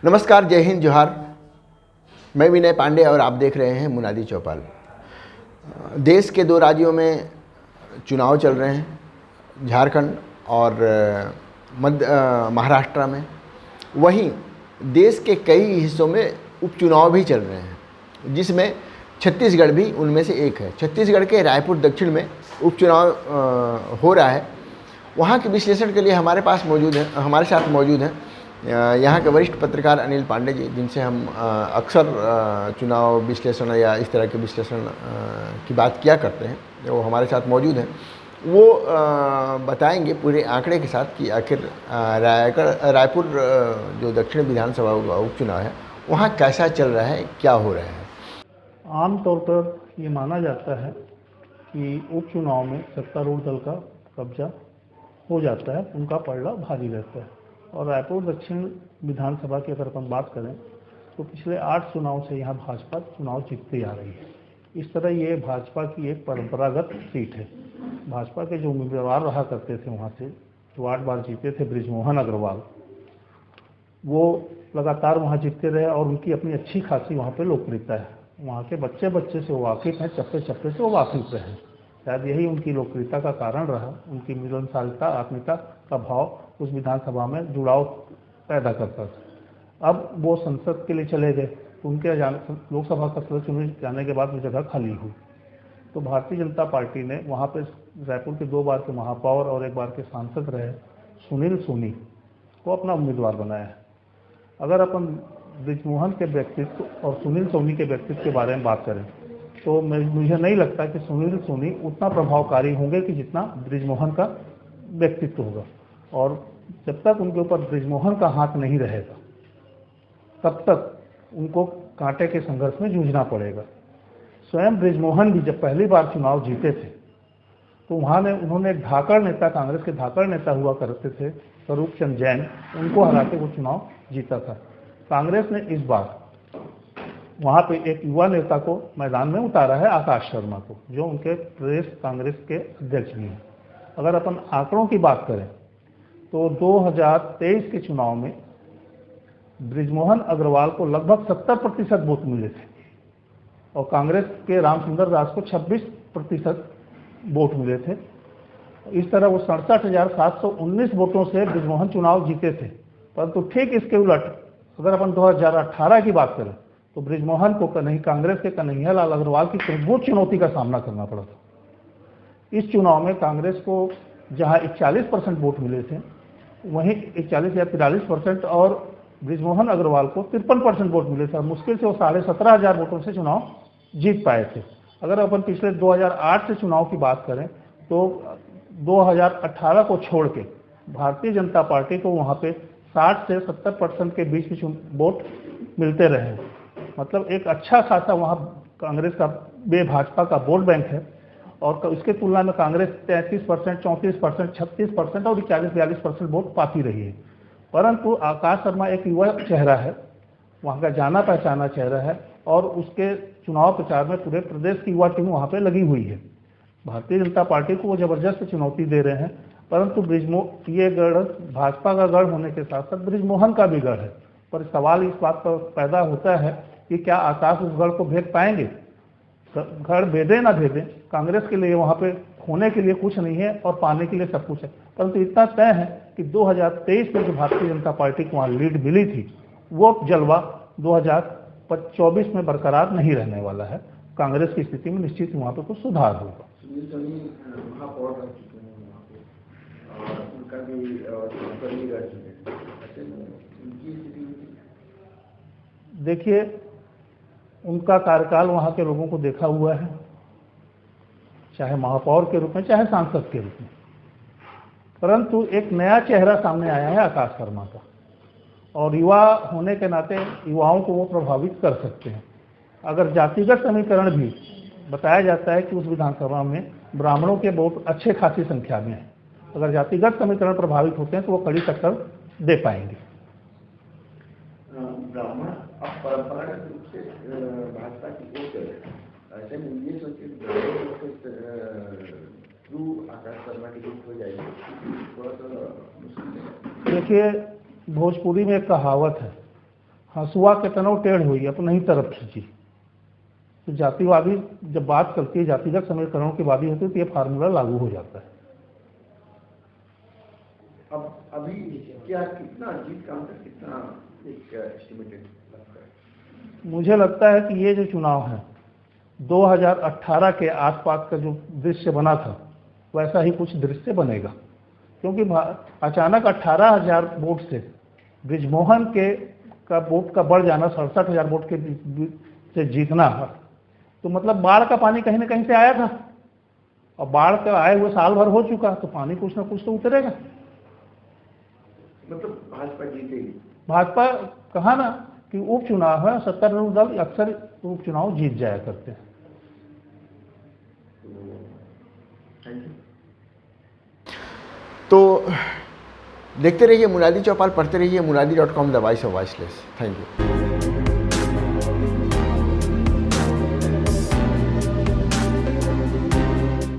नमस्कार, जय हिंद, जोहार। मैं विनय पांडे और आप देख रहे हैं मुनादी चौपाल। देश के दो राज्यों में चुनाव चल रहे हैं, झारखंड और महाराष्ट्र में। वहीं देश के कई हिस्सों में उपचुनाव भी चल रहे हैं, जिसमें छत्तीसगढ़ भी उनमें से एक है। छत्तीसगढ़ के रायपुर दक्षिण में उपचुनाव हो रहा है। वहाँ के विश्लेषण के लिए हमारे साथ मौजूद हैं यहाँ के वरिष्ठ पत्रकार अनिल पांडे जी, जिनसे हम अक्सर चुनाव विश्लेषण या इस तरह के विश्लेषण की बात किया करते हैं। वो हमारे साथ मौजूद हैं। वो बताएंगे पूरे आंकड़े के साथ कि आखिर रायपुर जो दक्षिण विधानसभा का उपचुनाव है वहाँ कैसा चल रहा है, क्या हो रहा है। आमतौर पर ये माना जाता है कि उपचुनाव में सत्तारूढ़ दल का कब्जा हो जाता है, उनका पलड़ा भारी रहता है। और रायपुर दक्षिण विधानसभा की अगर अपन बात करें तो पिछले 8 चुनाव से यहाँ भाजपा चुनाव जीतती आ रही है। इस तरह ये भाजपा की एक परंपरागत सीट है। भाजपा के जो उम्मीदवार रहा करते थे वहाँ से, जो 8 बार जीते थे, बृजमोहन अग्रवाल, वो लगातार वहाँ जीतते रहे और उनकी अपनी अच्छी खासी वहाँ पे लोकप्रियता है। वहाँ के बच्चे से वो वाकिफ हैं, चप्पे से वो वाकिफ रहे। शायद यही उनकी लोकप्रियता का कारण रहा। उनकी मिलनसारता, आत्मीयता का भाव उस विधानसभा में जुड़ाव पैदा करता था। अब वो संसद के लिए चले गए तो उनके लोकसभा का सदस्य चुने जाने के बाद वो जगह खाली हुई। तो भारतीय जनता पार्टी ने वहाँ पे रायपुर के 2 बार के महापौर और 1 बार के सांसद रहे सुनील सोनी को अपना उम्मीदवार बनाया है। अगर अपन बृजमोहन के व्यक्तित्व और सुनील सोनी के व्यक्तित्व के बारे में बात करें तो मुझे नहीं लगता कि सुनील सोनी उतना प्रभावकारी होंगे कि जितना बृजमोहन का व्यक्तित्व होगा। और जब तक उनके ऊपर बृजमोहन का हाथ नहीं रहेगा तब तक उनको कांटे के संघर्ष में जूझना पड़ेगा। स्वयं बृजमोहन भी जब पहली बार चुनाव जीते थे तो उन्होंने एक धाकड़ नेता, कांग्रेस के धाकड़ नेता हुआ करते थे स्वरूप चंद जैन, उनको हरा के वो चुनाव जीता था। कांग्रेस ने इस बार वहाँ पे एक युवा नेता को मैदान में उतारा है, आकाश शर्मा को, जो उनके प्रदेश कांग्रेस के अध्यक्ष भी हैं। अगर अपन आंकड़ों की बात करें तो 2023 के चुनाव में बृजमोहन अग्रवाल को लगभग 70% वोट मिले थे और कांग्रेस के रामसुंदर दास को 26% वोट मिले थे। इस तरह वो 67,719 वोटों से बृजमोहन चुनाव जीते थे। परंतु ठीक इसके उलट अगर अपन 2018 की बात करें तो बृजमोहन को कांग्रेस के कन्हैयालाल अग्रवाल की वो चुनौती का सामना करना पड़ा था। इस चुनाव में कांग्रेस को जहां 41% वोट मिले थे, वहीं 41 या 43% और बृजमोहन अग्रवाल को 53% वोट मिले थे। मुश्किल से वो 17,500 वोटों से चुनाव जीत पाए थे। अगर अपन पिछले 2008 से चुनाव की बात करें तो 2018 को छोड़ के भारतीय जनता पार्टी को वहाँ पे 60 से 70% के बीच की वोट मिलते रहे। मतलब एक अच्छा खासा वहाँ कांग्रेस का भाजपा का वोट बैंक है। और इसके तुलना में कांग्रेस 33%, 34%, 36% और 40-42% वोट पाती रही है। परंतु आकाश शर्मा एक युवा चेहरा है, वहाँ का जाना पहचाना चेहरा है और उसके चुनाव प्रचार में पूरे प्रदेश की युवा टीम वहाँ पे लगी हुई है। भारतीय जनता पार्टी को वो जबरदस्त चुनौती दे रहे हैं। परंतु ये गढ़ भाजपा का गढ़ होने के साथ साथ बृजमोहन का भी गढ़ है। पर सवाल इस बात पर पैदा होता है कि क्या आकाश उस गढ़ को भेद पाएंगे। गढ़ भेदे ना भेदे, कांग्रेस के लिए वहाँ पे खोने के लिए कुछ नहीं है और पाने के लिए सब कुछ है। परंतु इतना तय है कि 2023 में जो भारतीय जनता पार्टी को वहाँ लीड मिली थी, वो जलवा 2024 में बरकरार नहीं रहने वाला है। कांग्रेस की स्थिति में निश्चित वहाँ पे कुछ सुधार होगा। देखिए, उनका कार्यकाल वहाँ के लोगों को देखा हुआ है, चाहे महापौर के रूप में चाहे सांसद के रूप में। परंतु एक नया चेहरा सामने आया है आकाश शर्मा का, और युवा होने के नाते युवाओं को वो प्रभावित कर सकते हैं। अगर जातिगत समीकरण भी बताया जाता है कि उस विधानसभा में ब्राह्मणों के वोट अच्छे खासी संख्या में है, अगर जातिगत समीकरण प्रभावित होते हैं तो वो कड़ी टक्कर दे पाएंगे। ब्राह्मण अब परंपरागत रूप से भाजपा की ओर ऐसे में ये सोच के आकाश शर्मा की जीत हो जाएगी, थोड़ा सा मुश्किल है। देखिए, भोजपुरी में एक कहावत है हंसुआ के तनव टेढ़ हुई अपनी ही तरफ खींची। तो जातिवादी जब बात करती है, जातिगत समीकरणों की बात होती है, तो ये फार्मूला लागू हो जाता है। अब अभी क्या कितना जीत का अंतर, कितना एक एस्टिमेटेड लगता है? मुझे लगता है कि ये जो चुनाव है 2018 के आसपास का जो दृश्य बना था वैसा ही कुछ दृश्य बनेगा, क्योंकि अचानक 18,000 वोट से ब्रिजमोहन का वोट का बढ़ जाना 67,000 वोट के से जीतना, तो मतलब बाढ़ का पानी कहीं ना कहीं से आया था, और बाढ़ का आए हुए साल भर हो चुका, तो पानी कुछ ना कुछ तो उतरेगा। मतलब भाजपा जीतेगी। भाजपा कहा ना कि उपचुनाव है, सत्तारूढ़ दल अक्सर उपचुनाव जीत जाया करते हैं। तो देखते रहिए मुनादी चौपाल, पढ़ते रहिए मुनादी.com, the voice of voiceless. Thank you.